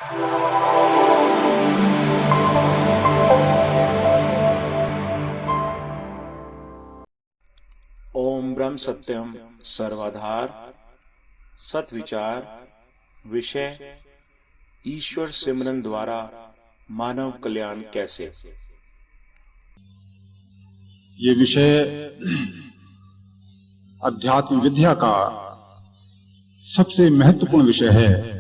ओम ब्रह्म सत्यम सर्वाधार सत विचार। विषय ईश्वर सिमरन द्वारा मानव कल्याण कैसे। ये विषय अध्यात्म विद्या का सबसे महत्वपूर्ण विषय है।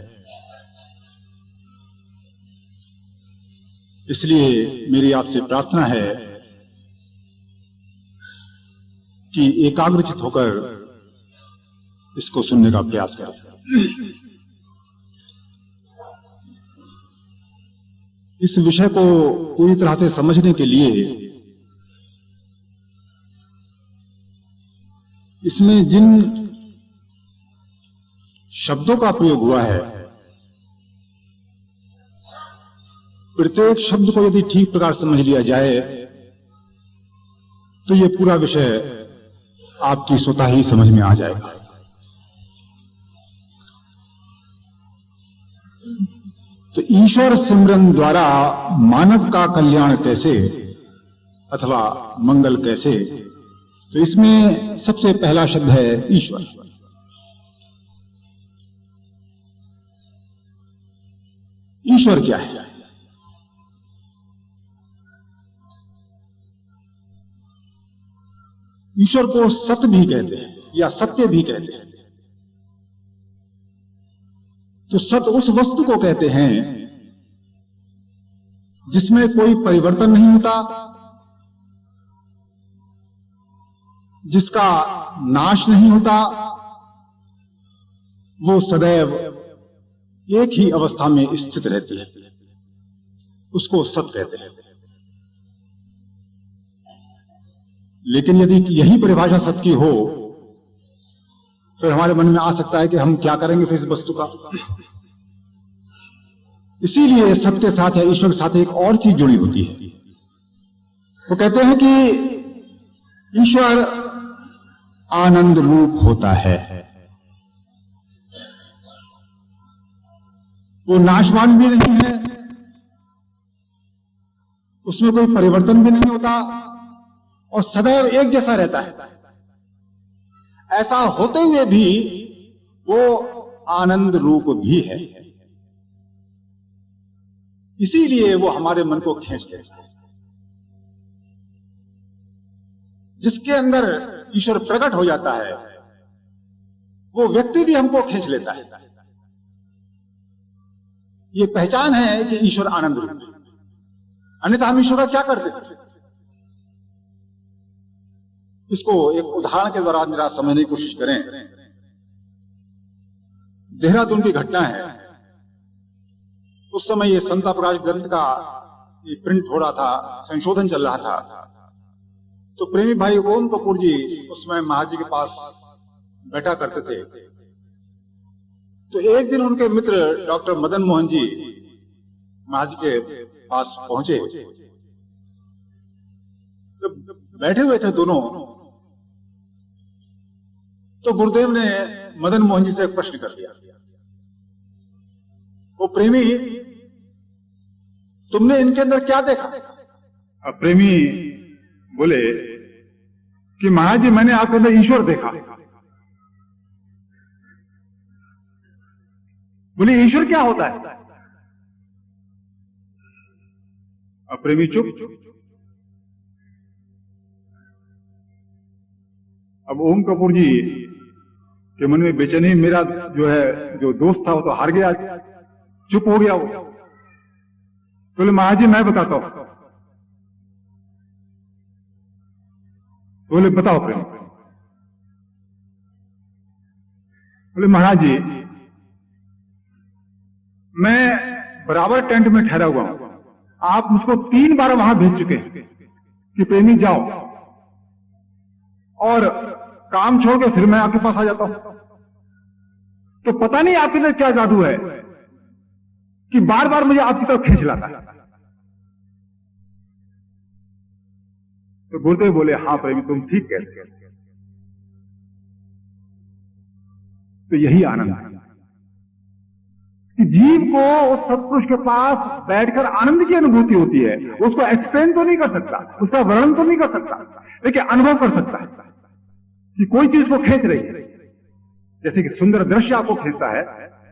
इसलिए मेरी आपसे प्रार्थना है कि एकाग्रचित होकर इसको सुनने का प्रयास करें। इस विषय को पूरी तरह से समझने के लिए इसमें जिन शब्दों का प्रयोग हुआ है, प्रत्येक शब्द को यदि ठीक प्रकार समझ लिया जाए तो यह पूरा विषय आपकी स्वतः ही समझ में आ जाएगा। तो ईश्वर सिमरन द्वारा मानव का कल्याण कैसे अथवा मंगल कैसे, तो इसमें सबसे पहला शब्द है ईश्वर। ईश्वर क्या है? ईश्वर को सत्य भी कहते हैं या सत्य भी कहते हैं। तो सत्य उस वस्तु को कहते हैं जिसमें कोई परिवर्तन नहीं होता, जिसका नाश नहीं होता, वो सदैव एक ही अवस्था में स्थित रहती है, उसको सत्य कहते हैं। लेकिन यदि यही परिभाषा सत्य की हो फिर हमारे मन में आ सकता है कि हम क्या करेंगे फिर इस वस्तु का। इसीलिए सत्य के साथ या ईश्वर के साथ एक और चीज जुड़ी होती है। वो कहते हैं कि ईश्वर आनंद रूप होता है, वो नाशवान भी नहीं है, उसमें कोई परिवर्तन भी नहीं होता और सदैव एक जैसा रहता है। ऐसा होते हुए भी वो आनंद रूप भी है, इसीलिए वो हमारे मन को खींच लेता है। जिसके अंदर ईश्वर प्रकट हो जाता है वो व्यक्ति भी हमको खींच लेता है। ये पहचान है कि ईश्वर आनंद रूप है, अन्यथा हम ईश्वर का क्या करते थे। इसको एक उदाहरण के द्वारा जरा समझने की कोशिश करें। देहरादून की घटना है। उस समय ये संता प्रकाश ग्रंथ का ये प्रिंट हो रहा था, संशोधन चल रहा था। तो प्रेमी भाई ओम कपूर जी उस समय महाराज जी के पास बैठा करते थे। तो एक दिन उनके मित्र डॉक्टर मदन मोहन जी महाराज जी के पास पहुंचे। तो बैठे हुए थे दोनों, तो गुरुदेव ने मदन मोहन जी से एक प्रश्न कर दिया। वो प्रेमी, तुमने इनके अंदर क्या देखा? अब प्रेमी बोले कि महाराज जी मैंने आपके अंदर ईश्वर देखा। बोले ईश्वर क्या होता है? अब प्रेमी चुप। अब ओम कपूर जी के मन में बेचैनी, मेरा जो दोस्त था वो तो हार गया, चुप हो गया वो। बोले महाराज जी मैं बताता हूं। बोले बताओ प्रेम। बोले महाराज जी मैं बराबर टेंट में ठहरा हुआ हूं, आप मुझको 3 बार वहां भेज चुके हैं कि प्रेमी जाओ, और काम छोड़ के फिर मैं आपके पास आ जाता हूं। तो पता नहीं आपके अंदर क्या जादू है कि बार बार मुझे आपकी तरफ खींच लाता है। तो गुरुदेव बोले हाँ प्रेमी तुम ठीक कहते हो। तो यही आनंद है। कि जीव को उस सत्पुरुष के पास बैठकर आनंद की अनुभूति होती है। उसको एक्सप्लेन तो नहीं कर सकता, उसका वर्णन तो नहीं कर सकता, लेकिन अनुभव कर सकता है कि कोई चीज को खींच रही है। जैसे कि सुंदर दृश्य आपको खींचता है,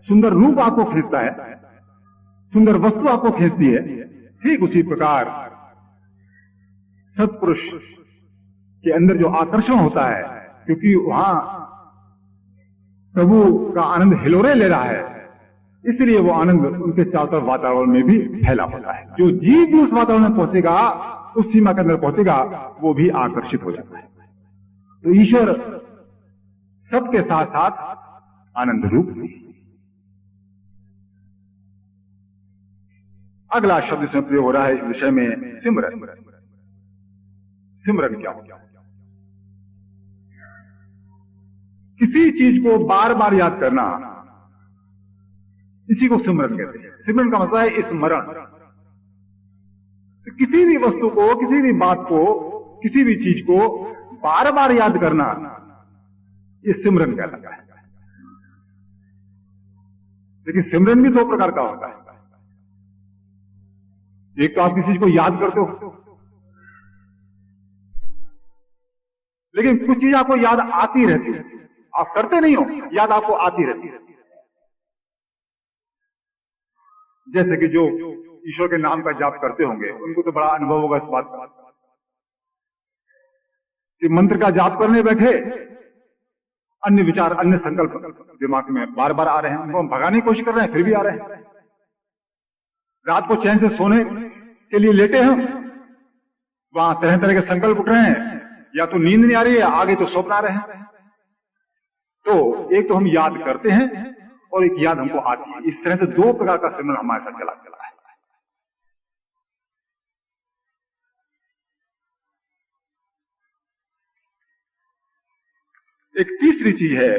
सुंदर रूप आपको खींचता है, सुंदर वस्तु आपको खींचती है, ठीक उसी प्रकार सत्पुरुष के अंदर जो आकर्षण होता है, क्योंकि वहां प्रभु का आनंद हिलोरे ले रहा है, इसलिए वो आनंद उनके चारों तरफ वातावरण में भी फैला होता है। जो जीव भी उस वातावरण में पहुंचेगा, उस सीमा के अंदर पहुंचेगा, वो भी आकर्षित हो जाता है। तो ईश्वर सबके साथ साथ आनंद रूप है। अगला शब्द इसमें प्रयोग हो रहा है इस विषय में, सिमरन। सिमरन क्या हो? किसी चीज को बार बार याद करना, इसी को सिमरन कहते हैं। सिमरन का मतलब है स्मरण। तो किसी भी वस्तु को, किसी भी बात को, किसी भी चीज को बार बार याद करना, ये सिमरन कहलाता है। लेकिन सिमरन भी दो प्रकार का होता है। एक तो आप किसी चीज को याद करते हो, लेकिन कुछ चीज आपको याद आती रहती है। आप करते नहीं हो, याद आपको आती रहती है। जैसे कि जो ईश्वर के नाम का जाप करते होंगे, उनको तो बड़ा अनुभव होगा इस बात का कि मंत्र का जाप करने बैठे, अन्य विचार, अन्य संकल्प दिमाग में बार बार आ रहे हैं। उनको हम भगाने की कोशिश कर रहे हैं, फिर भी आ रहे हैं। रात को चैन से सोने के लिए लेटे हैं, वहां तरह तरह के संकल्प उठ रहे हैं। या तो नींद नहीं आ रही है, आगे तो स्वप्न आ रहे हैं। तो एक तो हम याद करते हैं और एक याद हमको आती है। इस तरह से दो प्रकार का सिमरन हमारे साथ चला है। एक तीसरी चीज है,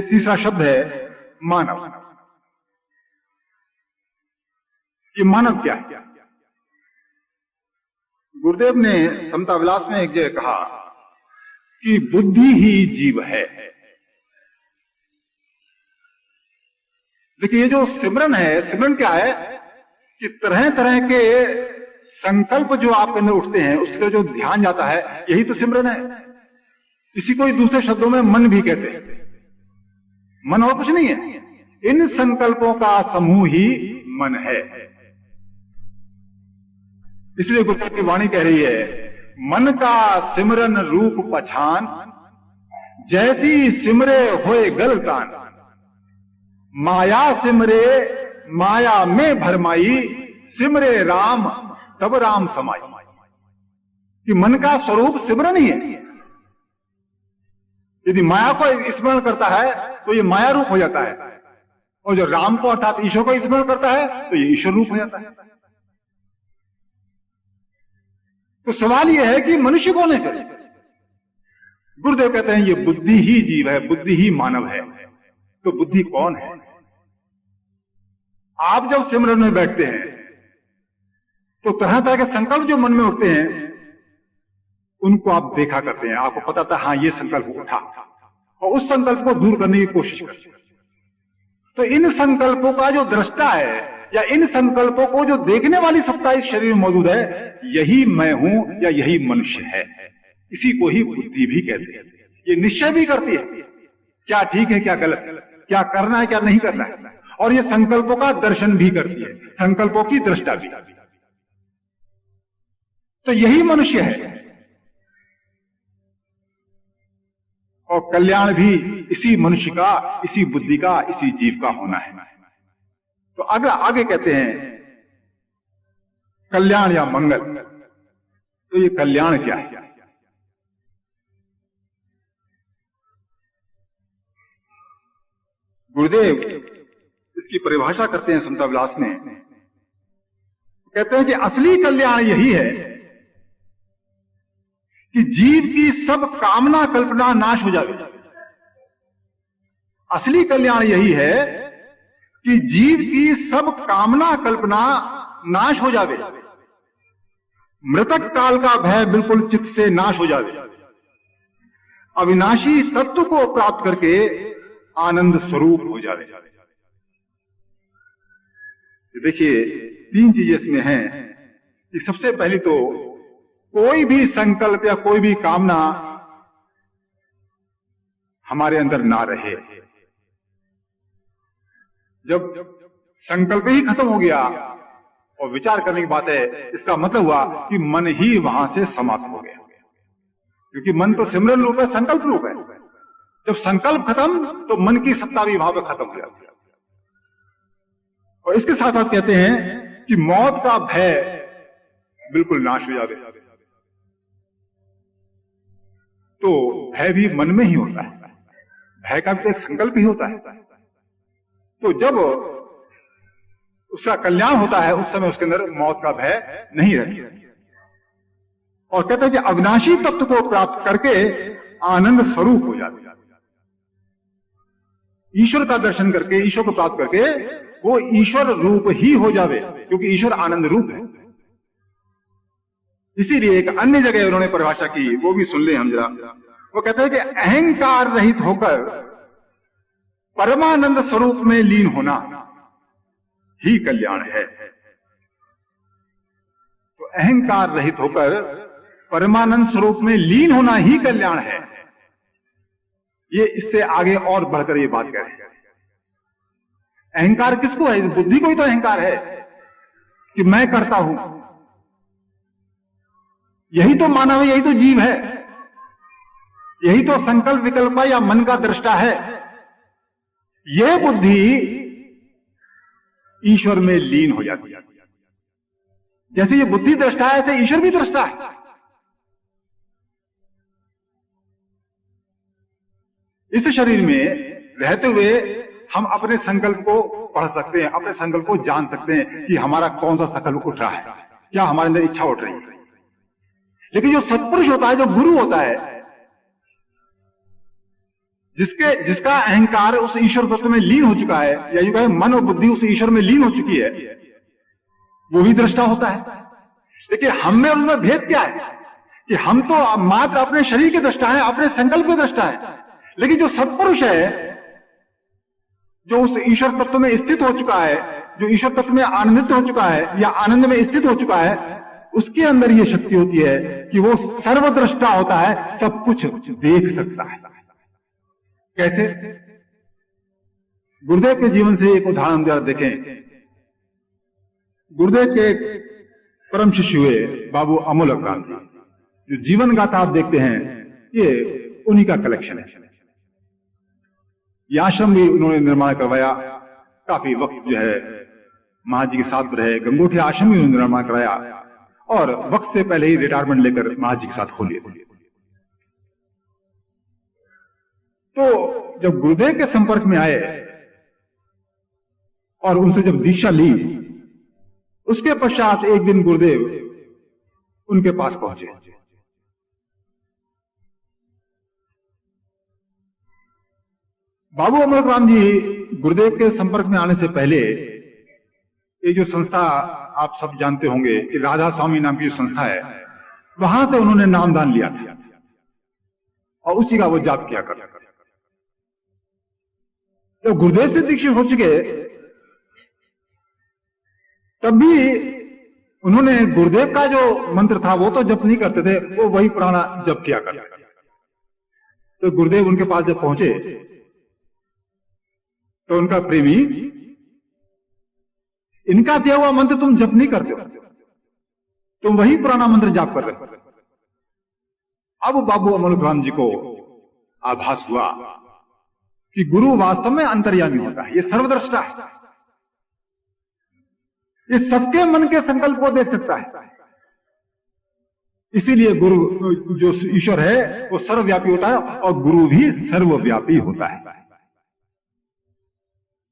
तीसरा शब्द है मानव। ये मानव क्या है? गुरुदेव ने समता विलास में एक जगह कहा कि बुद्धि ही जीव है। देखिए, ये जो सिमरन है, सिमरन क्या है कि तरह तरह के संकल्प जो आपके अंदर उठते हैं, उसका जो ध्यान जाता है, यही तो सिमरन है। इसी को दूसरे शब्दों में मन भी कहते हैं। मन और कुछ नहीं है, इन संकल्पों का समूह ही मन है। इसलिए गुरुदेव की वाणी कह रही है, मन का सिमरन रूप पछान, जैसी सिमरे होए गलतान, माया सिमरे माया में भरमाई, सिमरे राम तब राम समाई। कि मन का स्वरूप सिमरन ही है। यदि माया को स्मरण करता है तो ये माया रूप हो जाता है, और जो राम को अर्थात ईश्वर को स्मरण करता है तो ये ईश्वर रूप हो जाता है। तो सवाल यह है कि मनुष्य कौन है फिर? गुरुदेव कहते हैं ये बुद्धि ही जीव है, बुद्धि ही मानव है। तो बुद्धि कौन है? आप जब सिमरन में बैठते हैं तो तरह तरह के संकल्प जो मन में उठते हैं, उनको आप देखा करते हैं। आपको पता था हाँ ये संकल्प उठा, और उस संकल्प को दूर करने की कोशिश करते हैं। तो इन संकल्पों का जो दृष्टा है, या इन संकल्पों को जो देखने वाली सत्ता इस शरीर में मौजूद है, यही मैं हूं या यही मनुष्य है। इसी को ही बुद्धि भी कहते हैं। ये निश्चय भी करती है क्या ठीक है क्या गलत, क्या करना है क्या नहीं करना है, और ये संकल्पों का दर्शन भी करती है, संकल्पों की दृष्टा भी। तो यही मनुष्य है, और कल्याण भी इसी मनुष्य का, इसी बुद्धि का, इसी जीव का होना है। तो अगर आगे कहते हैं कल्याण या मंगल, तो ये कल्याण क्या है? गुरुदेव इसकी परिभाषा करते हैं समता विलास में। कहते हैं कि असली कल्याण यही है कि जीव की सब कामना कल्पना नाश हो जाए। असली कल्याण यही है कि जीव की सब कामना कल्पना नाश हो जावे, मृतक काल का भय बिल्कुल चित्त से नाश हो जावे, अविनाशी तत्व को प्राप्त करके आनंद स्वरूप हो जावे। देखिए, तीन चीजें इसमें हैं कि सबसे पहली तो कोई भी संकल्प या कोई भी कामना हमारे अंदर ना रहे। जब संकल्प ही खत्म हो गया और विचार करने की बात है, इसका मतलब हुआ कि मन ही वहां से समाप्त हो गया, क्योंकि मन तो सिमरन रूप है, संकल्प रूप है। जब संकल्प खत्म तो मन की सत्ता भी वहां पर खत्म हो जाती है। और इसके साथ साथ कहते हैं कि मौत का भय बिल्कुल नाश हो जावे। तो भय भी मन में ही होता है, भय का भी एक संकल्प ही होता है। तो जब उसका कल्याण होता है उस समय उसके अंदर मौत का भय नहीं रहता। और कहते हैं कि अविनाशी तत्व को प्राप्त करके आनंद स्वरूप हो जाते हैं। ईश्वर का दर्शन करके, ईश्वर को प्राप्त करके वो ईश्वर रूप ही हो जावे, क्योंकि ईश्वर आनंद रूप है। इसीलिए एक अन्य जगह उन्होंने परिभाषा की, वो भी सुन ले हम जरा। वो कहते हैं कि अहंकार रहित होकर परमानंद स्वरूप में लीन होना ही कल्याण है। तो अहंकार रहित होकर परमानंद स्वरूप में लीन होना ही कल्याण है। ये इससे आगे और बढ़कर ये बात कह रहे हैं। अहंकार किसको है? बुद्धि को ही तो अहंकार है कि मैं करता हूं। यही तो मानव है, यही तो जीव है, यही तो संकल्प विकल्प या मन का दृष्टा है। यह बुद्धि ईश्वर में लीन हो जाती है। जैसे ये बुद्धि दृष्टा है, ऐसे ईश्वर भी दृष्टा है। इस शरीर में रहते हुए हम अपने संकल्प को पढ़ सकते हैं, अपने संकल्प को जान सकते हैं कि हमारा कौन सा संकल्प उठ रहा है, क्या हमारे अंदर इच्छा उठ रही है। लेकिन जो सत्पुरुष होता है, जो गुरु होता है, जिसका अहंकार उस ईश्वर तत्व में लीन हो चुका है, या यूं कहें मन और बुद्धि उस ईश्वर में लीन हो चुकी है, वो भी दृष्टा होता है। लेकिन हम में और उसमें भेद क्या है कि हम तो मात्र अपने शरीर के दृष्टा हैं, अपने संकल्प के दृष्टा हैं। लेकिन जो सत्पुरुष है, जो उस ईश्वर तत्व में स्थित हो चुका है, जो ईश्वर तत्व में आनंदित हो चुका है या आनंद में स्थित हो चुका है, उसके अंदर यह शक्ति होती है कि वो सर्वद्रष्टा होता है, सब कुछ देख सकता है। कैसे? गुरुदेव के जीवन से एक उदाहरण जरा देखें। गुरुदेव के परम शिष्य हुए बाबू अमोलक राम जी, जो जीवन गाथा आप देखते हैं, ये उन्हीं का कलेक्शन है। ये आश्रम भी उन्होंने निर्माण करवाया, काफी वक्त जो है महाराज जी के साथ रहे। गंगोठी आश्रम भी उन्होंने निर्माण करवाया और वक्त से पहले ही रिटायरमेंट लेकर महाराज जी के साथ हो लिए। तो जब गुरुदेव के संपर्क में आए और उनसे जब दीक्षा ली, उसके पश्चात एक दिन गुरुदेव उनके पास पहुंचे। बाबू अमोलक राम जी गुरुदेव के संपर्क में आने से पहले ये जो संस्था आप सब जानते होंगे कि राधा स्वामी नाम की जो संस्था है, वहां से उन्होंने नामदान लिया था और उसी का वो जाप किया करते। तो गुरुदेव से दीक्षित हो चुके तब भी उन्होंने गुरुदेव का जो मंत्र था वो तो जप नहीं करते थे, वो वही पुराना जप किया करते। तो गुरुदेव उनके पास जब पहुंचे तो उनका प्रेमी, इनका दिया हुआ मंत्र तुम जप नहीं करते हो, तुम वही पुराना मंत्र जाप कर रहे हो। अब बाबू अमोलक राम जी को आभास हुआ कि गुरु वास्तव में अंतर्यामी होता है, ये सर्वद्रष्टा है, ये सबके मन के संकल्प को देख सकता है। इसीलिए गुरु जो ईश्वर है वो सर्वव्यापी होता है और गुरु भी सर्वव्यापी होता है।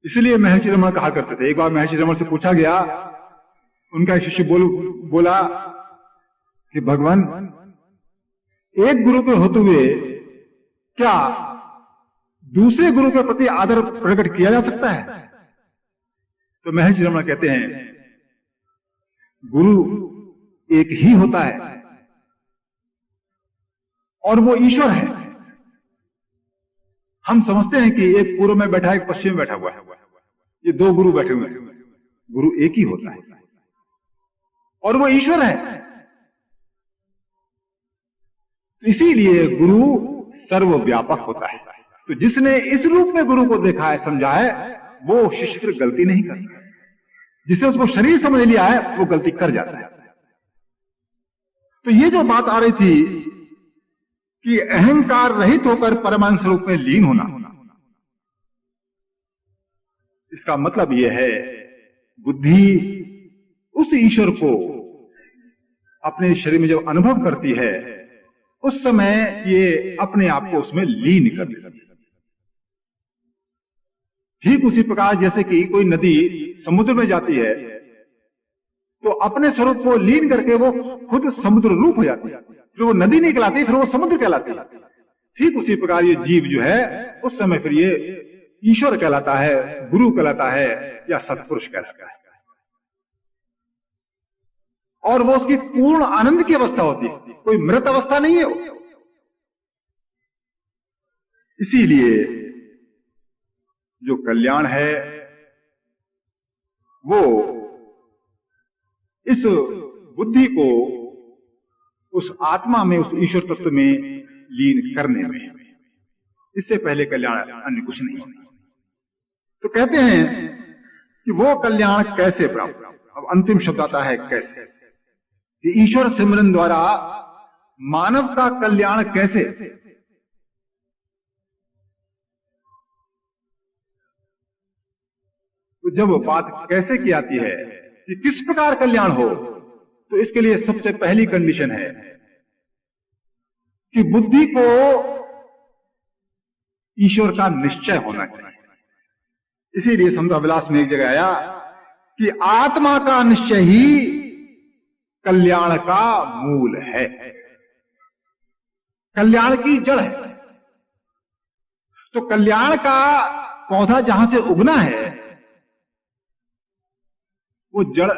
इसलिए महर्षि रमण कहा करते थे, एक बार महर्षि रमण से पूछा गया, उनका शिष्य बोला कि भगवान, एक गुरु के होते हुए क्या दूसरे गुरु के प्रति आदर प्रकट किया जा सकता है? तो महर्षि रमण कहते हैं, गुरु एक ही होता है और वो ईश्वर है। हम समझते हैं कि एक पूर्व में बैठा है, एक पश्चिम में बैठा हुआ है, ये दो गुरु बैठे हुए हैं। गुरु एक ही होता है और वो ईश्वर है। इसीलिए गुरु सर्वव्यापक होता है। तो जिसने इस रूप में गुरु को देखा है, समझा है, वो शिष्य फिर गलती नहीं करता। जिसने उसको शरीर समझ लिया है वो गलती कर जाता है। तो ये जो बात आ रही थी कि अहंकार रहित होकर परमानंद स्वरूप में लीन होना, इसका मतलब यह है बुद्धि उस ईश्वर को अपने शरीर में जब अनुभव करती है उस समय ये अपने आप को उसमें लीन कर देती है। ठीक उसी प्रकार जैसे कि कोई नदी समुद्र में जाती है तो अपने स्वरूप को लीन करके वो खुद समुद्र रूप हो जाती है, फिर वो नदी नहीं कहलाती, फिर वो समुद्र कहलाती है। ठीक उसी प्रकार ये जीव जो है उस समय फिर ये ईश्वर कहलाता है, गुरु कहलाता है या सत्पुरुष कहलाता है, और वो उसकी पूर्ण आनंद की अवस्था होती है, कोई मृत अवस्था नहीं है वो। इसीलिए जो कल्याण है वो इस बुद्धि को उस आत्मा में, उस ईश्वर तत्व में लीन करने में, इससे पहले कल्याण अन्य कुछ नहीं होता। तो कहते हैं कि वो कल्याण कैसे प्राप्त। अब अंतिम शब्द आता है कैसे, कि ईश्वर सिमरन द्वारा मानव का कल्याण कैसे। तो जब बात कैसे की आती है कि किस प्रकार कल्याण हो, तो इसके लिए सबसे पहली कंडीशन है कि बुद्धि को ईश्वर का निश्चय होना चाहिए। इसीलिए समता विलास में एक जगह आया कि आत्मा का निश्चय ही कल्याण का मूल है, कल्याण की जड़ है। तो कल्याण का पौधा जहां से उगना है वो जड़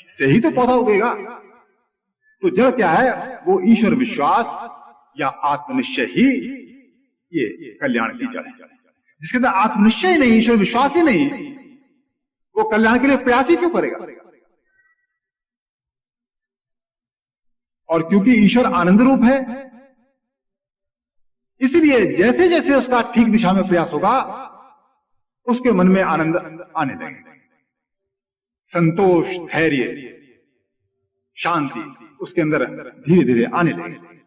से ही तो पौधा उगेगा। तो जड़ क्या है, वो ईश्वर विश्वास या आत्मनिश्चय ही ये कल्याण की जड़ है। जिसके अंदर आत्मनिश्चय ही नहीं, ईश्वर विश्वास ही नहीं, वो कल्याण के लिए प्रयास ही क्यों करेगा। और क्योंकि ईश्वर आनंद रूप है, इसलिए जैसे जैसे उसका ठीक दिशा में प्रयास होगा उसके मन में आनंद आने लगेगा, संतोष, धैर्य, शांति उसके अंदर धीरे धीरे आने लगेगी।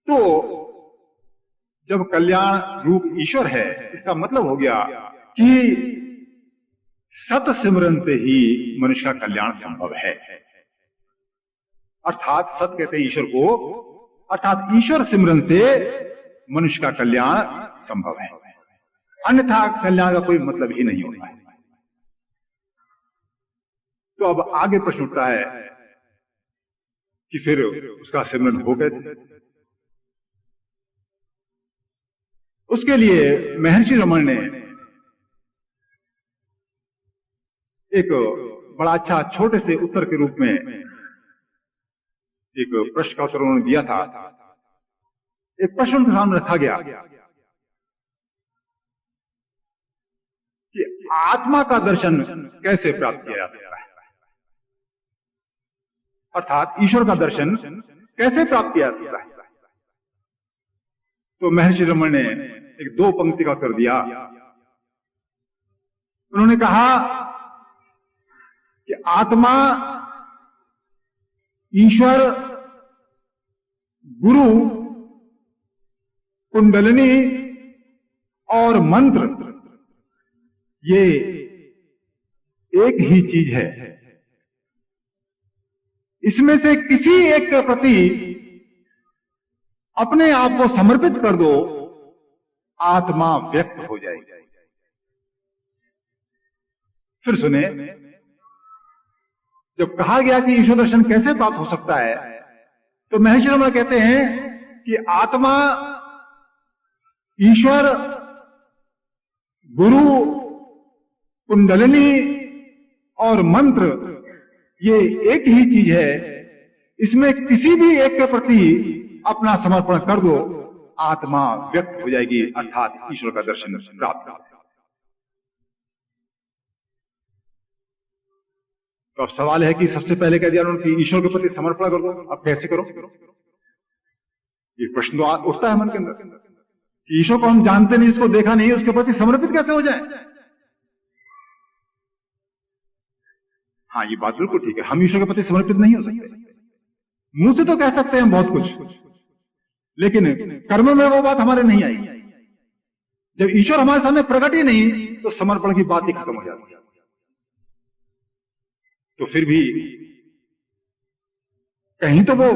तो जब कल्याण रूप ईश्वर है, इसका मतलब हो गया कि सत सिमरन से ही मनुष्य का कल्याण संभव है। अर्थात सत कहते हैं ईश्वर को, अर्थात ईश्वर सिमरन से मनुष्य का कल्याण संभव है, अन्यथा कल्याण का कोई मतलब ही नहीं होता है। तो अब आगे प्रश्न उठता है कि फिर उसका सिमरन हो कैसे। उसके लिए महर्षि रमण ने एक बड़ा अच्छा छोटे से उत्तर के रूप में एक प्रश्न का उत्तर उन्होंने दिया था। एक प्रश्न उनके सामने रखा गया कि आत्मा का दर्शन कैसे प्राप्त किया जा सकता है, अर्थात ईश्वर का दर्शन कैसे प्राप्त किया जा सकता है। तो महर्षि रमण ने एक 2 पंक्ति का उत्तर दिया। उन्होंने कहा कि आत्मा, ईश्वर, गुरु, कुंडलिनी और मंत्र ये एक ही चीज है। इसमें से किसी एक के प्रति अपने आप को समर्पित कर दो, आत्मा व्यक्त हो जाएगी। फिर सुने, जब कहा गया कि ईश्वर दर्शन कैसे प्राप्त हो सकता है, तो महर्षि रमण कहते हैं कि आत्मा, ईश्वर, गुरु, कुंडलिनी और मंत्र ये एक ही चीज है। इसमें किसी भी एक के प्रति अपना समर्पण कर दो, आत्मा व्यक्त हो जाएगी, अर्थात ईश्वर का दर्शन प्राप्त हो। तो अब सवाल है कि सबसे पहले कह दिया उन्होंने कि ईश्वर के प्रति समर्पण कर दो, अब कैसे करो? ये प्रश्न तो उठता है मन के अंदर। ईश्वर को हम जानते नहीं, इसको देखा नहीं, उसके प्रति समर्पित कैसे हो जाए? हाँ, ये बात बिल्कुल ठीक है, हम ईश्वर के प्रति समर्पित नहीं हो सकते। मुंह से तो कह सकते हैं बहुत कुछ, लेकिन कर्म में वो बात हमारे नहीं आई। जब ईश्वर हमारे सामने प्रकट ही नहीं, तो समर्पण की बात ही खत्म हो जाती है। तो फिर भी कहीं तो वो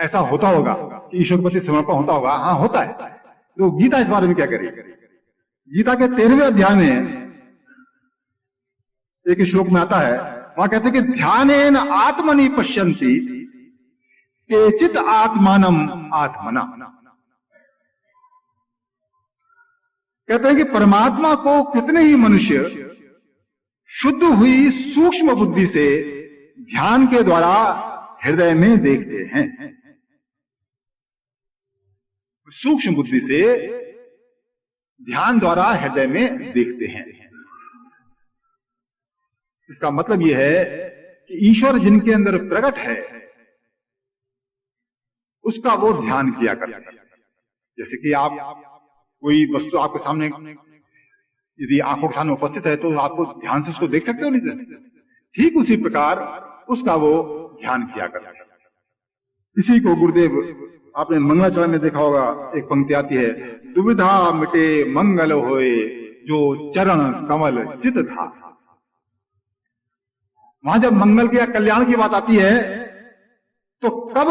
ऐसा होता होगा कि ईश्वर के प्रति समर्पण होता होगा। हाँ, होता है। तो गीता इस बारे में क्या करेगी? गीता के 13वें अध्याय में एक श्लोक में आता है, वहां कहते हैं कि ध्यानेन आत्मनि पश्यन्ति केचित् आत्मानम आत्मना। कहते हैं कि परमात्मा को कितने ही मनुष्य शुद्ध हुई सूक्ष्म बुद्धि से ध्यान के द्वारा हृदय में देखते हैं। सूक्ष्म बुद्धि से ध्यान द्वारा हृदय में देखते हैं। इसका मतलब यह है कि ईश्वर जिनके अंदर प्रकट है, उसका वो ध्यान किया करते हैं। जैसे कि आप कोई वस्तु आपके सामने यदि आंखों के सामने उपस्थित है, तो आपको ध्यान से उसको देख सकते हो, नहीं देख सकते? ठीक उसी प्रकार उसका वो ध्यान किया करते हैं। इसी को गुरुदेव, आपने मंगलाचरण में देखा होगा, एक पंक्ति आती है, दुविधा मिटे मंगल होए जो चरण कमल चित था। वहां जब मंगल की या कल्याण की बात आती है, तो कब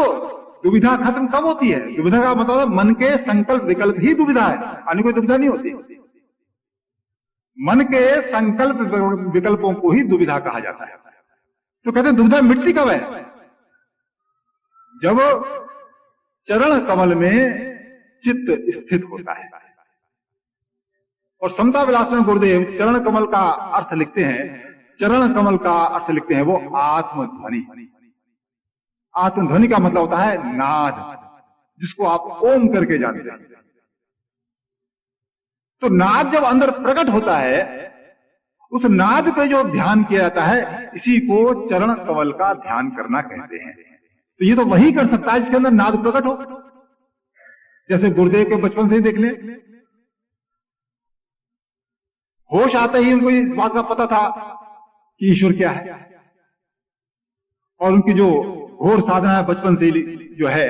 दुविधा खत्म कब होती है? दुविधा का मतलब मन के संकल्प विकल्प ही दुविधा है, अन्य कोई दुविधा नहीं होती। मन के संकल्प विकल्पों को ही दुविधा कहा जाता है। तो कहते हैं दुविधा मिटती कब है? जब चरण कमल में चित्त स्थित होता है। और समता विलास में गुरुदेव चरण कमल का अर्थ लिखते हैं, चरण कमल का अर्थ लिखते हैं वो आत्मध्वनि। आत्मध्वनि का मतलब होता है नाद, जिसको आप ओम करके जानते हैं। तो नाद जब अंदर प्रकट होता है, उस नाद पे जो ध्यान किया जाता है, इसी को चरण कमल का ध्यान करना कहते हैं। तो ये तो वही कर सकता है जिसके अंदर नाद प्रकट हो। जैसे गुरुदेव के बचपन से ही देख लें, होश आते ही उनको इस बात का पता था कि ईश्वर क्या है, और उनकी जो घोर साधना है बचपन से जो है,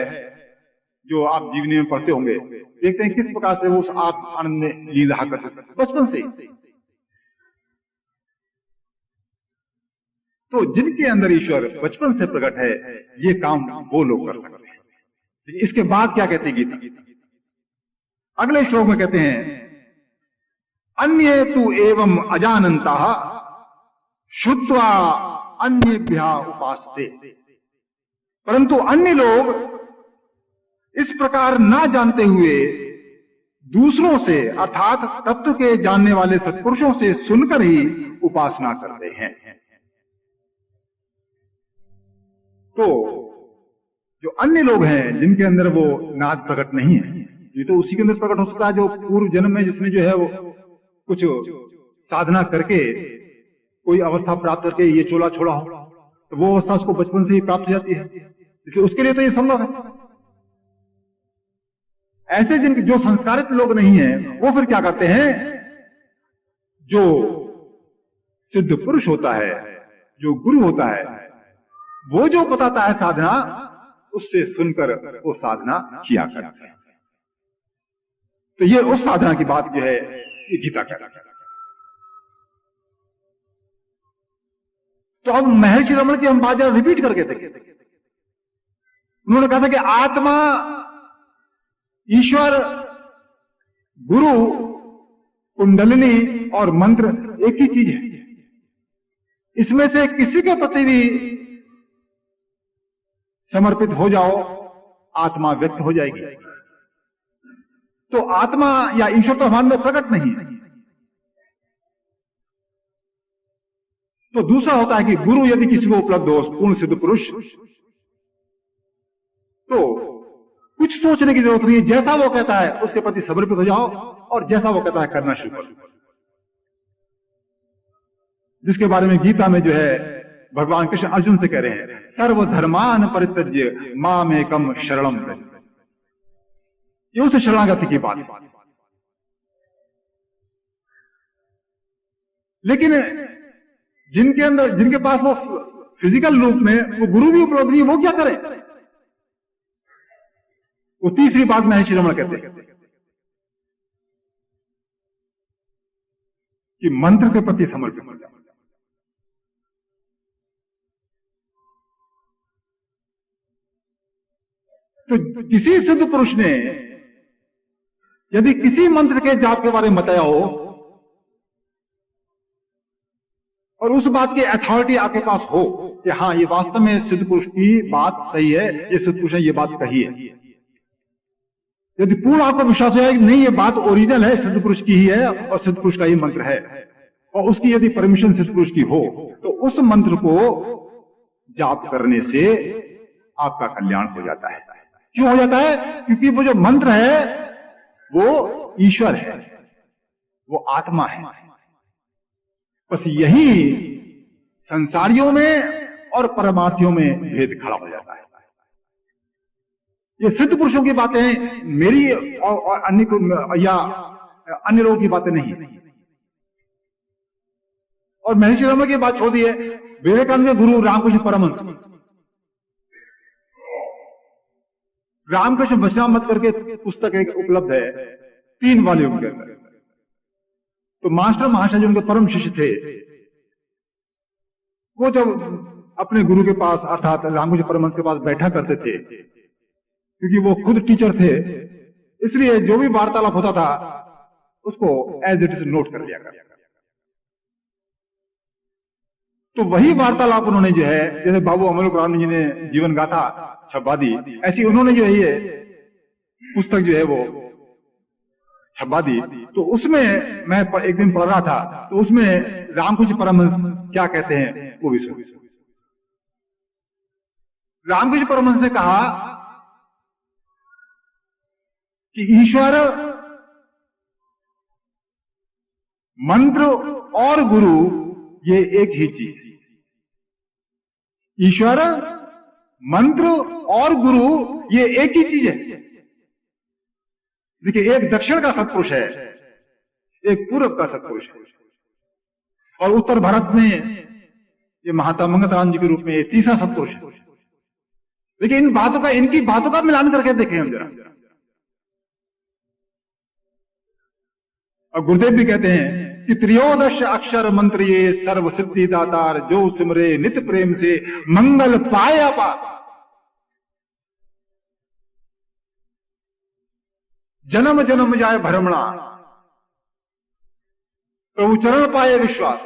जो आप जीवनी में पढ़ते होंगे, देखते हैं किस प्रकार से वो उस आनंद में लीन रहा करते बचपन से ही। तो जिनके अंदर ईश्वर बचपन से प्रकट है, ये काम वो लोग कर सकते हैं। इसके बाद क्या कहते हैं गीता? अगले श्लोक में कहते हैं, अन्ये तु एवं अजानन्ता श्रुत्वा अन्येभ्यः उपासते। परंतु अन्य लोग इस प्रकार ना जानते हुए दूसरों से, अर्थात तत्व के जानने वाले सत्पुरुषों से सुनकर ही उपासना करते हैं। तो जो अन्य लोग हैं जिनके अंदर वो नाद प्रकट नहीं है, ये तो उसी के अंदर प्रकट हो सकता है जो पूर्व जन्म में जिसने जो है वो कुछ साधना करके कोई अवस्था प्राप्त करके ये चोला छोड़ा हो, तो वो अवस्था उसको बचपन से ही प्राप्त हो जाती है, इसलिए उसके लिए तो ये संभव है। ऐसे जिनके जो संस्कारित लोग नहीं हैं, वो फिर क्या करते हैं, जो सिद्ध पुरुष होता है, जो गुरु होता है, वो जो बताता है साधना, उससे सुनकर वो साधना किया करते हैं। तो ये उस साधना की बात जो है ये गीता कहता है। तो अब महर्षि रमण की हम बात जरा रिपीट करके देखें। उन्होंने कहा था कि आत्मा, ईश्वर, गुरु, कुंडलिनी और मंत्र एक ही चीज है। इसमें से किसी के प्रति भी समर्पित हो जाओ, आत्मा व्यक्त हो जाएगी। तो आत्मा या ईश्वर तो हमारे में प्रकट नहीं है। तो दूसरा होता है कि गुरु यदि किसी को उपलब्ध हो, पूर्ण सिद्ध पुरुष, तो कुछ सोचने की जरूरत नहीं है, जैसा वो कहता है उसके प्रति समर्पित हो जाओ और जैसा वो कहता है करना शुरू करो। जिसके बारे में गीता में जो है भगवान कृष्ण अर्जुन से कह रहे हैं, सर्वधर्मान परित्यज्य मामेकम शरणम व्रज। ये उस शरणागति की बात है। लेकिन जिनके अंदर, जिनके पास वो फिजिकल रूप में वो गुरु भी उपलब्ध नहीं, वो क्या करें? वो तीसरी बात महर्षि रमण कहते हैं कि मंत्र के प्रति समर्पित हो जाओ। तो किसी सिद्ध पुरुष ने यदि किसी मंत्र के जाप के बारे में बताया हो और उस बात की अथॉरिटी आपके पास हो कि हाँ ये वास्तव में सिद्ध पुरुष की बात सही है, ये सिद्ध पुरुष ने ये बात कही है, यदि पूर्ण आपको विश्वास हो कि नहीं ये बात ओरिजिनल है, सिद्ध पुरुष की ही है और सिद्ध पुरुष का ही मंत्र है, और उसकी यदि परमिशन सिद्ध पुरुष की हो, तो उस मंत्र को जाप करने से आपका कल्याण हो जाता है। क्यों हो जाता है? क्योंकि वो जो मंत्र है वो ईश्वर है, वो आत्मा है। बस यही संसारियों में और परमार्थियों में भेद खड़ा हो जाता है। ये सिद्ध पुरुषों की बातें मेरी और अन्य को या अन्य लोगों की बातें नहीं है। और महर्षि रमण की बात छोड़ दी है, विवेकानंद के गुरु रामकृष्ण परमहंस, रामकृष्ण वचनामृत करके पुस्तक एक उपलब्ध है 3 वॉल्यूम के अंदर। तो मास्टर महाशय जो उनके परम शिष्य थे, वो जब अपने गुरु के पास अर्थात रामकृष्ण परमहंस के पास बैठा करते थे, क्योंकि वो खुद टीचर थे, इसलिए जो भी वार्तालाप होता था उसको एज इट इज नोट कर लिया करते। तो वही वार्तालाप उन्होंने जो है, जैसे बाबू अमलोपराम जी ने जीवन गाथा छब्बा दी, ऐसी उन्होंने जो है ये पुस्तक जो है वो छब्बा दी। तो उसमें मैं एक दिन पढ़ रहा था, तो उसमें रामकृष्ण परमहंस क्या कहते हैं वो भी सुनो। रामकृष्ण परमहंस ने कहा कि ईश्वर, मंत्र और गुरु ये एक ही चीज है। ईश्वर, मंत्र और गुरु ये एक ही चीज है। देखिए, एक दक्षिण का सत्पुरुष है, एक पूर्व का सत्पुरुष है, और उत्तर भारत में ये महात्मा मंगतराम जी के रूप में ये तीसरा सत्पुरुष है। देखिए, इनकी बातों का मिलान करके देखें हम जरा। और गुरुदेव भी कहते हैं कि त्रयोदश अक्षर मंत्र ये सर्व सिद्धि दातार, जो सिमरे नित प्रेम से मंगल पाया पा। जन्म जन्म जाए भ्रमणा, प्रभु चरण पाए विश्वास।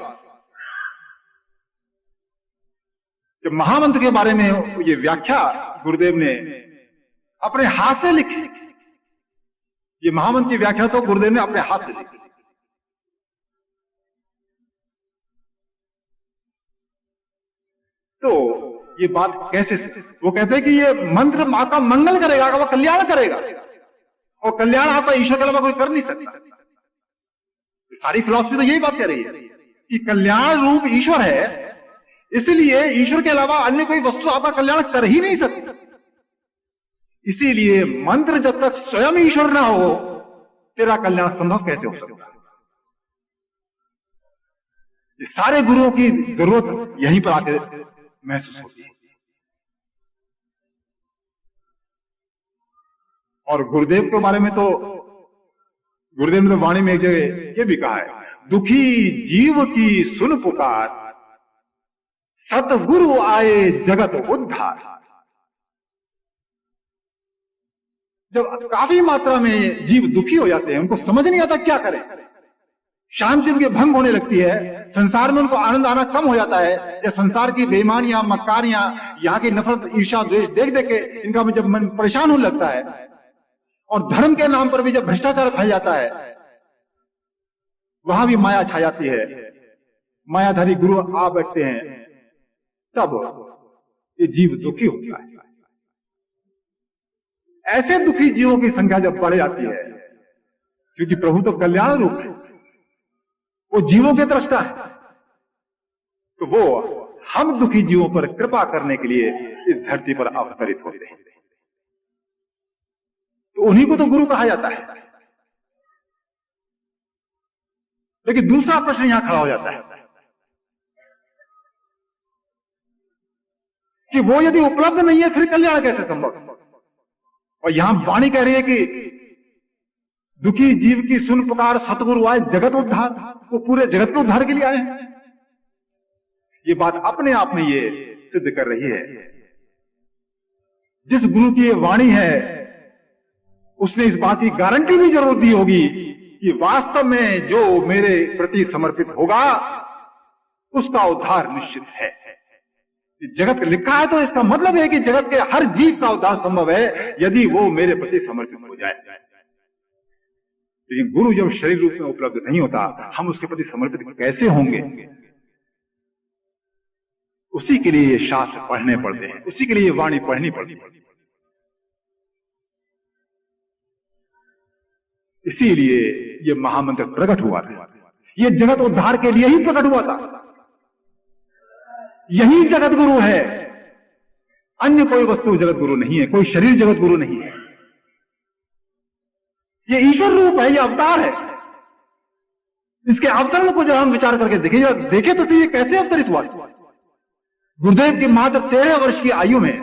जब महामंत्र के बारे में ये व्याख्या गुरुदेव ने अपने हाथ से लिखी, ये महामंत्र की व्याख्या तो गुरुदेव ने अपने हाथ से लिखी। तो ये बात कैसे, वो कहते हैं कि ये मंत्र आपका मंगल करेगा, आपका कल्याण करेगा, और कल्याण आपका ईश्वर के अलावा कोई कर नहीं सकता। सारी फिलॉसफी तो यही बात कह रही है कि कल्याण रूप ईश्वर है, इसलिए ईश्वर के अलावा अन्य कोई वस्तु आपका कल्याण कर ही नहीं सकती। इसीलिए मंत्र जब तक स्वयं ईश्वर ना हो, तेरा कल्याण संभव कैसे हो सकता? ये सारे गुरुओं की जरूरत यहीं पर आकर महसूस होती है। और गुरुदेव के बारे में तो गुरुदेव ने तो वाणी में एक जगह ये भी कहा है, दुखी जीव की सुन पुकार, सतगुरु आए जगत उद्धार। जब काफी मात्रा में जीव दुखी हो जाते हैं, उनको समझ नहीं आता क्या करें, शांति उनके भंग होने लगती है, संसार में उनको आनंद आना कम हो जाता है, या संसार की बेईमानियां, मक्कारियां, यहाँ की नफरत, ईर्ष्या, द्वेष देख देख के इनका जब मन परेशान होने लगता है, और धर्म के नाम पर भी जब भ्रष्टाचार फैल जाता है, वहां भी माया छा जाती है, मायाधारी गुरु आ बैठते हैं, तब ये जीव दुखी होता है। ऐसे दुखी जीवों की संख्या जब बढ़ जाती है, क्योंकि प्रभु तो कल्याण रूप है, वो जीवों के दृष्टा है, तो वो हम दुखी जीवों पर कृपा करने के लिए इस धरती पर अवतरित होते हैं। तो उन्हीं को तो गुरु कहा जाता है। लेकिन दूसरा प्रश्न यहां खड़ा हो जाता है कि वो यदि उपलब्ध नहीं है फिर कल्याण कैसे संभव? और यहां वाणी कह रही है कि दुखी जीव की सुन पुकार सतगुरु आए जगत उद्धार, वो पूरे जगत के उद्धार के लिए आए हैं। ये बात अपने आप में ये सिद्ध कर रही है, जिस गुरु की ये वाणी है उसने इस बात की गारंटी भी जरूर दी होगी कि वास्तव में जो मेरे प्रति समर्पित होगा उसका उद्धार निश्चित है। जगत लिखा है तो इसका मतलब है कि जगत के हर जीव का उद्धार संभव है यदि वो मेरे प्रति समर्पित हो जाए। लेकिन गुरु जब शरीर रूप में उपलब्ध नहीं होता, हम उसके प्रति समर्पित कैसे होंगे? उसी के लिए ये शास्त्र पढ़ने पड़ते हैं, उसी के लिए ये वाणी पढ़नी पड़ती है। इसीलिए ये महामंत्र प्रकट हुआ था। ये जगत उद्धार के लिए ही प्रकट हुआ था। यही जगत गुरु है, अन्य कोई वस्तु जगत गुरु नहीं है, कोई शरीर जगत गुरु नहीं है। ये ईश्वर रूप है, ये अवतार है। इसके अवतरण को जब हम विचार करके देखे तो ये कैसे अवतरित हुआ? गुरुदेव की मात्र 13 वर्ष की आयु में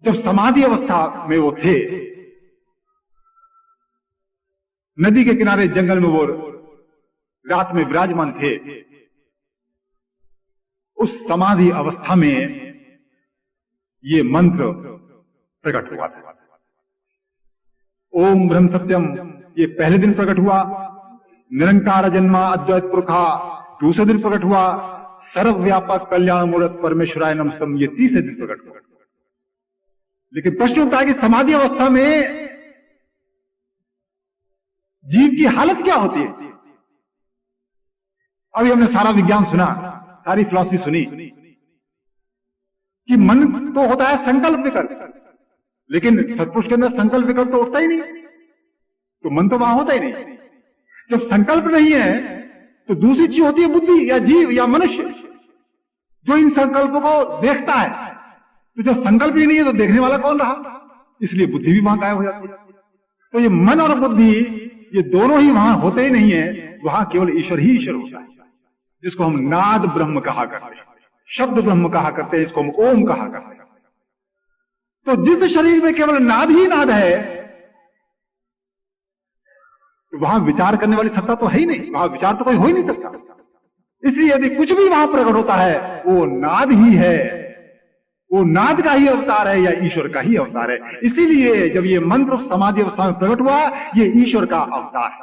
जब समाधि अवस्था में वो थे, नदी के किनारे जंगल में वो रात में विराजमान थे, उस समाधि अवस्था में ये मंत्र प्रकट हुआ था। ओम ब्रह्म सत्यम ये पहले दिन प्रकट हुआ। निरंकार जन्मा अद्वैत पुरखा दूसरे दिन प्रकट हुआ। सर्वव्यापक कल्याण मूर्त परमेश्वराय नमस्तम ये तीसरे दिन प्रकट हुआ। लेकिन प्रश्न उठता है कि समाधि अवस्था में जीव की हालत क्या होती है? अभी हमने सारा विज्ञान सुना, सारी फिलॉसफी सुनी कि मन तो होता है संकल्प विकल्प, लेकिन सत्पुरुष के अंदर संकल्प विकल्प तो उठता ही नहीं, तो मन तो वहां होता ही नहीं। जब संकल्प नहीं है तो दूसरी चीज होती है बुद्धि या जीव या मनुष्य, जो इन संकल्पों को देखता है। तो जब संकल्प ही नहीं है तो देखने वाला कौन रहा? इसलिए बुद्धि भी वहां गायब हो जाती है। तो ये मन और बुद्धि ये दोनों ही वहां होते ही नहीं है, वहां केवल ईश्वर ही ईश्वर होता है, जिसको हम नाद ब्रह्म कहा करते हैं, शब्द ब्रह्म कहा करते हैं, इसको हम ओम कहा करते हैं। तो जिस शरीर में केवल नाद ही नाद है, तो वहां विचार करने वाली सत्ता तो है ही नहीं, वहां विचार तो कोई हो ही नहीं सकता। इसलिए यदि कुछ भी वहां प्रकट होता है वो नाद ही है, वो नाद का ही अवतार है या ईश्वर का ही अवतार है। इसीलिए जब ये मंत्र समाधि अवस्था में प्रकट हुआ, ये ईश्वर का अवतार है।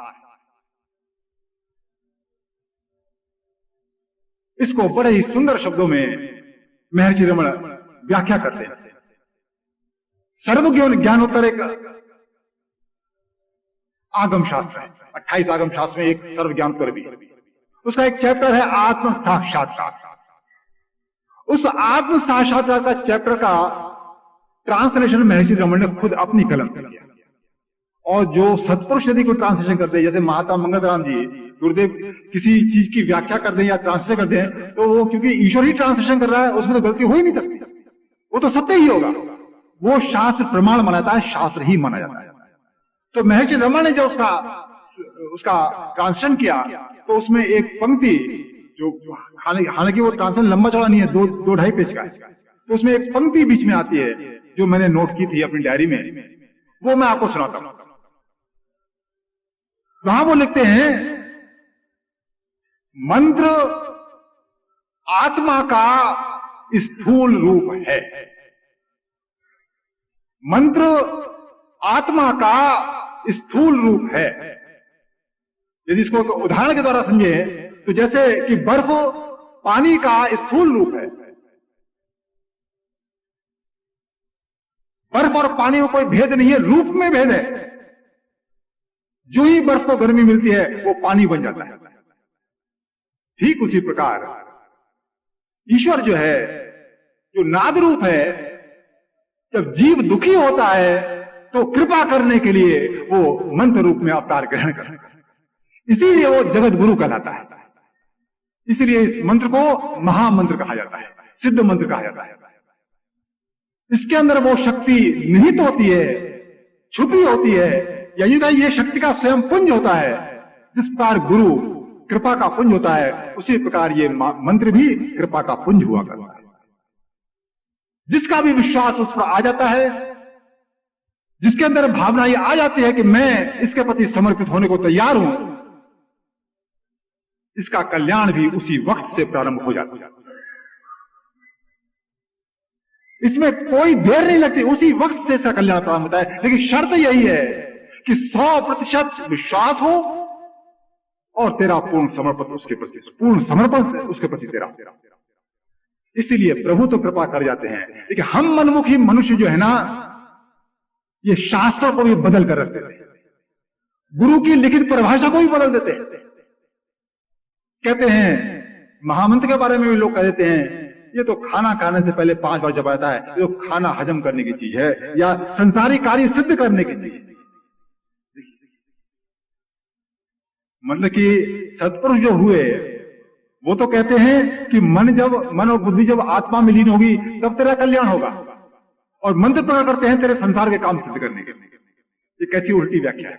इसको बड़े ही सुंदर शब्दों में महर्षि रमण व्याख्या करते हैं। सर्वज्ञ ज्ञानोत्तर एक आगम शास्त्र है, 28 आगम शास्त्र में एक सर्व ज्ञानोत्तर भी। उसका एक चैप्टर है आत्म साक्षात्कार। उस आत्म साक्षात्कार का चैप्टर का ट्रांसलेशन महर्षि रमण ने खुद अपनी कलम से किया। और जो सत्पुरुष यदि कोई ट्रांसलेशन करते हैं, जैसे महात्मा मंगलराम जी, गुरुदेव किसी चीज की व्याख्या कर दें या ट्रांसलेशन कर दें, तो वो क्योंकि ईश्वर ही ट्रांसलेशन कर रहा है, उसमें तो गलती हो ही नहीं सकती, वो तो सत्य ही होगा। वो शास्त्र प्रमाण माना जाता है, शास्त्र ही माना जाता है। तो महर्षि रमण ने जो उसका ट्रांसलेशन किया, तो उसमें एक पंक्ति जो हालांकि वो ट्रांसलेशन लंबा चौड़ा नहीं है, 2-2.5 पेज का है, तो उसमें एक पंक्ति बीच में आती है जो मैंने नोट की थी अपनी डायरी में, वो मैं आपको सुनाता हूं। वहां वो लिखते हैं, मंत्र आत्मा का स्थूल रूप है। मंत्र आत्मा का स्थूल रूप है। यदि इसको उदाहरण के द्वारा समझे तो जैसे कि बर्फ पानी का स्थूल रूप है। बर्फ और पानी में कोई भेद नहीं है, रूप में भेद है। जो ही बर्फ को गर्मी मिलती है वो पानी बन जाता है। ठीक उसी प्रकार ईश्वर जो है, जो नाद रूप है, जब जीव दुखी होता है तो कृपा करने के लिए वो मंत्र रूप में अवतार ग्रहण करता है, इसीलिए वो जगत गुरु कहलाता है। इसलिए इस मंत्र को महामंत्र कहा जाता है, सिद्ध मंत्र कहा जाता है। इसके अंदर वो शक्ति निहित होती है, छुपी होती है, या ये शक्ति का स्वयं पुंज होता है। जिस प्रकार गुरु कृपा का पुंज होता है, उसी प्रकार ये मंत्र भी कृपा का पुंज हुआ करता है। जिसका भी विश्वास उस पर आ जाता है, जिसके अंदर भावना ये आ जाती है कि मैं इसके प्रति समर्पित होने को तैयार हूं, इसका कल्याण भी उसी वक्त से प्रारंभ हो जाता है। इसमें कोई देर नहीं लगती, उसी वक्त से इसका कल्याण प्रारंभ होता है। लेकिन शर्त यही है कि 100% विश्वास हो और तेरा पूर्ण समर्पण उसके प्रति तेरा। इसीलिए प्रभु तो कृपा कर जाते हैं, लेकिन हम मनमुखी मनुष्य जो है ना, ये शास्त्रों को भी बदल कर रख देते हैं, गुरु की लिखित परिभाषा को भी बदल देते हैं। कहते हैं महामंत्र के बारे में भी लोग कह देते हैं ये तो खाना खाने से पहले 5 बार जपाता है, ये तो खाना हजम करने की चीज है, या संसारी कार्य सिद्ध करने की चीज। मतलब कि सत्पुरुष जो हुए वो तो कहते हैं कि मन और बुद्धि जब आत्मा में लीन होगी तब तेरा कल्याण होगा, और मंत्र प्रकट करते हैं तेरे संसार के काम सिद्ध करने के लिए। ये कैसी उल्टी व्याख्या है?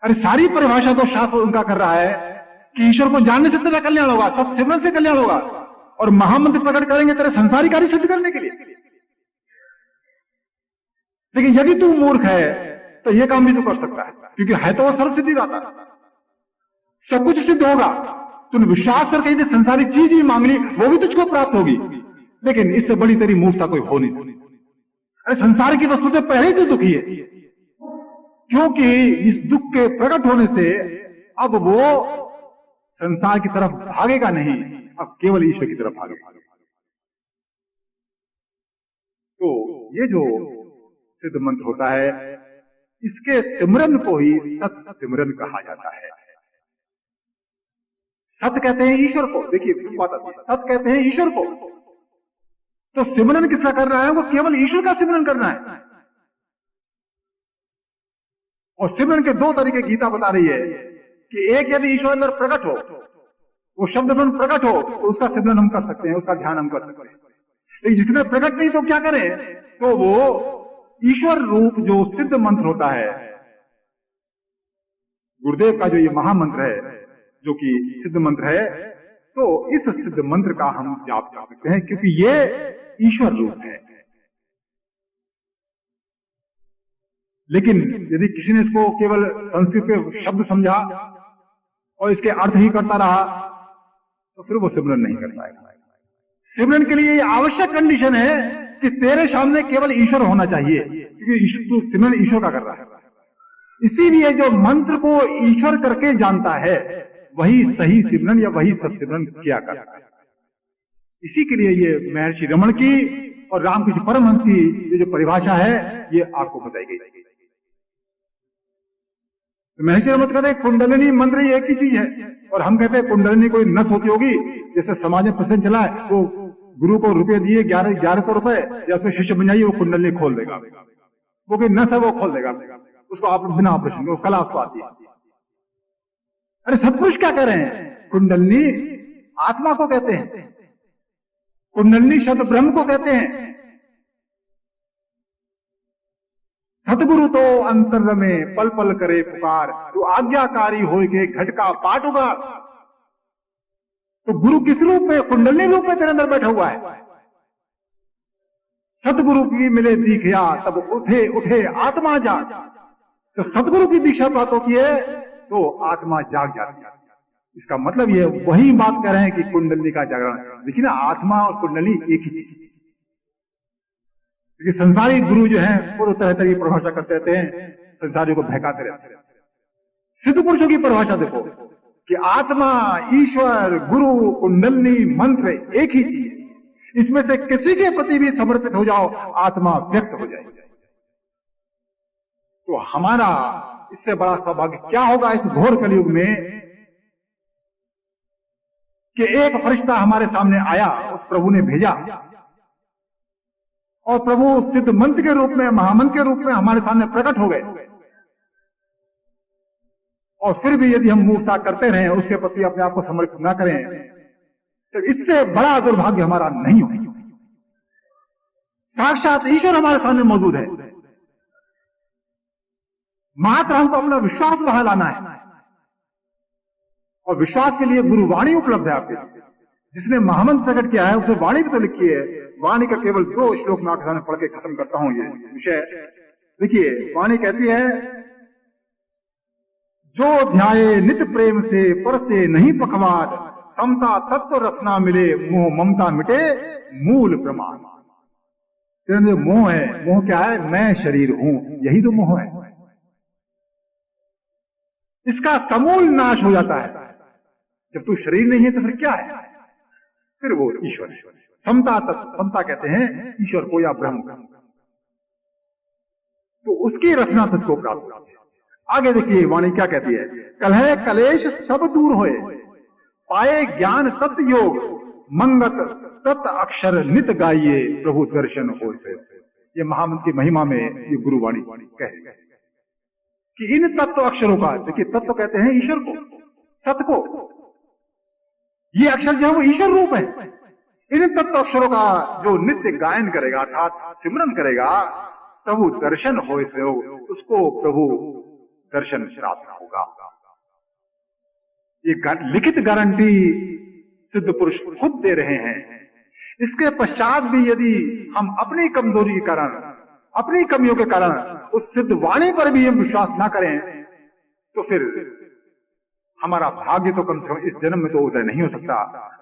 अरे सारी परिभाषा तो शास्त्र उनका कर रहा है कि ईश्वर को जानने से तेरा कल्याण होगा, सत्सिमरन से कल्याण होगा, और महामंत्र प्रकट करेंगे तेरे संसारी कार्य सिद्ध करने के लिए। लेकिन यदि तू मूर्ख है तो यह काम भी तू कर सकता है, क्योंकि है तो वो सर्व सिद्धि दाता, सब कुछ सिद्ध होगा। तूने विश्वास करके यदि संसारी चीज भी मांग ली वो भी तुझको प्राप्त होगी, लेकिन इससे बड़ी तेरी मूर्खता कोई हो नहीं सकती। अरे संसार की वस्तु से पहले ही तो दुखी है, क्योंकि इस दुख के प्रकट होने से अब वो संसार की तरफ भागेगा नहीं, अब केवल ईश्वर की तरफ भागेगा। तो ये जो सिद्ध मंत्र होता है, इसके सिमरन को ही सत सिमरन कहा जाता है। सत कहते हैं ईश्वर को, देखिए बात आती है, सत कहते हैं ईश्वर को, तो सिमरन किसका कर रहा है? वो केवल ईश्वर का सिमरन करना है। और सिमरन के 2 तरीके गीता बता रही है कि एक यदि ईश्वर अंदर प्रकट हो, वो शब्द में प्रकट हो, तो उसका सिमरन हम कर सकते हैं, उसका ध्यान हम कर सकते हैं। लेकिन जिसके अंदर प्रकट नहीं तो क्या करें? तो वो ईश्वर रूप जो सिद्ध मंत्र होता है, गुरुदेव का जो ये महामंत्र है जो कि सिद्ध मंत्र है, तो इस सिद्ध मंत्र का हम जाप कर सकते हैं, क्योंकि ये ईश्वर रूप है। लेकिन यदि किसी ने इसको केवल संस्कृत के शब्द समझा और इसके अर्थ ही करता रहा तो फिर वो सिमरन नहीं कर पाएगा। सिमरन के लिए आवश्यक कंडीशन है कि तेरे सामने केवल ईश्वर होना चाहिए, क्योंकि सिमरन ईश्वर का कर रहा है। इसीलिए जो मंत्र को ईश्वर करके जानता है वही सही सिमरन या वही सत्सिमरन किया करता है। इसी के लिए ये महर्षि रमण की और रामकृष्ण परमहंस की ये जो परिभाषा है ये आपको बताई गई। तो महर्षि रमण कहते हैं कुंडलिनी मंत्र एक ही चीज है, और हम कहते हैं कुंडलिनी कोई नस होती होगी। जैसे समाज में प्रश्न चला है, वो गुरु को रुपए दिए 1100 रुपए, या उसको शिष्य बन जाइए, वो कुंडलिनी खोल देगा। वो कोई नस है वो खोल देगा, उसको आप बिना ऑपरेशन के, कला उसको आती है। अरे सत्पुरुष क्या कह रहे हैं? कुंडलिनी आत्मा को कहते हैं, कुंडलिनी शब्द ब्रह्म को कहते हैं। सतगुरु तो अंतर में पल पल करे पुकार, तो आज्ञाकारी हो के घट का पाट उगार। तो गुरु किस रूप में? कुंडलिनी रूप में तेरे अंदर बैठा हुआ है। सतगुरु की मिले दीक्षा तब उठे उठे आत्मा जाग। तो सतगुरु की दीक्षा प्राप्त होती है तो आत्मा जाग जाती है। इसका मतलब ये वही बात कर रहे हैं कि कुंडलिनी का जागरण। देखिए ना, आत्मा और कुंडलिनी एक ही चीज। क्योंकि संसारी गुरु जो हैं वो तरह तरह की परिभाषा करते रहते हैं, संसारियों को बहकाते रहते हैं। सिद्ध पुरुषों की परिभाषा देखो कि आत्मा, ईश्वर, गुरु, कुंडलिनी, मंत्र एक ही चीज। इसमें से किसी के प्रति भी समर्पित हो जाओ, आत्मा व्यक्त हो जाएगी। तो हमारा इससे बड़ा सौभाग्य क्या होगा इस घोर कलयुग में कि एक फरिश्ता हमारे सामने आया, उस प्रभु ने भेजा और प्रभु सिद्ध मंत्र के रूप में, महामंत्र के रूप में हमारे सामने प्रकट हो गए। और फिर भी यदि हम मूर्खता करते रहें, उसके प्रति अपने आप को समर्पित न करें, तो इससे बड़ा दुर्भाग्य हमारा नहीं हो। साक्षात ईश्वर हमारे सामने मौजूद है, मात्र हमको अपना विश्वास वहां लाना है। और विश्वास के लिए गुरुवाणी उपलब्ध है आपके लिए। जिसने महामंत्र प्रकट किया है उसे वाणी भी तो लिखी है। वाणी का केवल 2 श्लोक में आपके सामने पढ़ के खत्म करता हूं ये विषय। देखिए, वाणी कहती है, जो ध्याये नित प्रेम से पर से नहीं पखवाद, समता तत्व रसना मिले, मोह ममता मिटे मूल प्रमाण। जो मोह है, मोह क्या है? मैं शरीर हूं, यही तो मोह है। इसका समूल नाश हो जाता है। जब तू शरीर नहीं है तो फिर क्या है? फिर वो ईश्वर है। समता तत्व, समता कहते हैं ईश्वर को या ब्रह्म को। तो उसकी रचना तुझको प्राप्त होती है। आगे देखिए वाणी क्या कहती है, कलह कलेश सब दूर होए, पाए ज्ञान सत्य योग, मंगत तत् अक्षर नित गाइए, प्रभु दर्शन हो। ये महामंत्र की महिमा में ये गुरुवाणी कह रही है कि इन तत्व अक्षरों का, देखिए तत्व कहते हैं ईश्वर को, सत्य को, ये अक्षर जो है वो ईश्वर रूप है। इन तत्व अक्षरों का जो नित्य गायन करेगा अर्थात सिमरन करेगा, प्रभु दर्शन हो, उसको प्रभु दर्शन प्राप्त होगा। ये लिखित गारंटी सिद्ध पुरुष खुद दे रहे हैं। इसके पश्चात भी यदि हम अपनी कमजोरी के कारण, अपनी कमियों के कारण उस सिद्ध वाणी पर भी हम विश्वास ना करें, तो फिर हमारा भाग्य तो कम से कम इस जन्म में तो उदय नहीं हो सकता,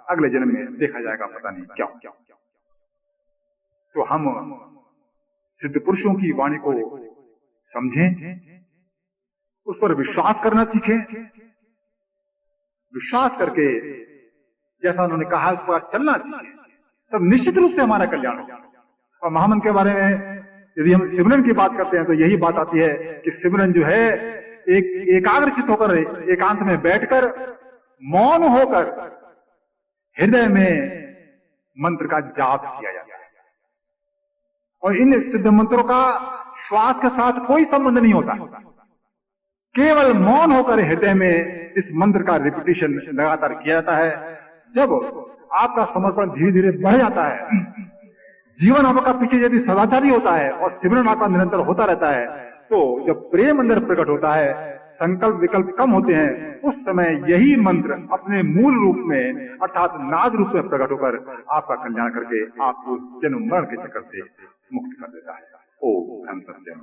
अगले जन्म में देखा जाएगा पता नहीं क्या। तो हम सिद्ध पुरुषों की वाणी को समझें, उस पर विश्वास करना सीखें, विश्वास करके जैसा उन्होंने कहा उस पर चलना सीखें, तब निश्चित रूप से हमारा कल्याण होगा। और महामंत्र के बारे में यदि हम सिमरन की बात करते हैं तो यही बात आती है कि सिमरन जो है एक एकाग्रचित होकर, एकांत में बैठकर, मौन होकर हृदय में मंत्र का जाप किया जाता है। और इन सिद्ध मंत्रों का श्वास के साथ कोई संबंध नहीं होता, केवल मौन होकर हृदय में इस मंत्र का रिपीटिशन लगातार किया जाता है। जब आपका समर्पण धीरे धीरे बढ़ जाता है, जीवन आपका पीछे यदि सदाचारी होता है और सिमरन आपका निरंतर होता रहता है, तो जब प्रेम अंदर प्रकट होता है, संकल्प विकल्प कम होते हैं, उस समय यही मंत्र अपने मूल रूप में अर्थात नाद रूप में प्रकट होकर आपका कल्याण करके आपको जन्म मरण के चक्कर से मुक्त कर देता है। ओम सत्यम।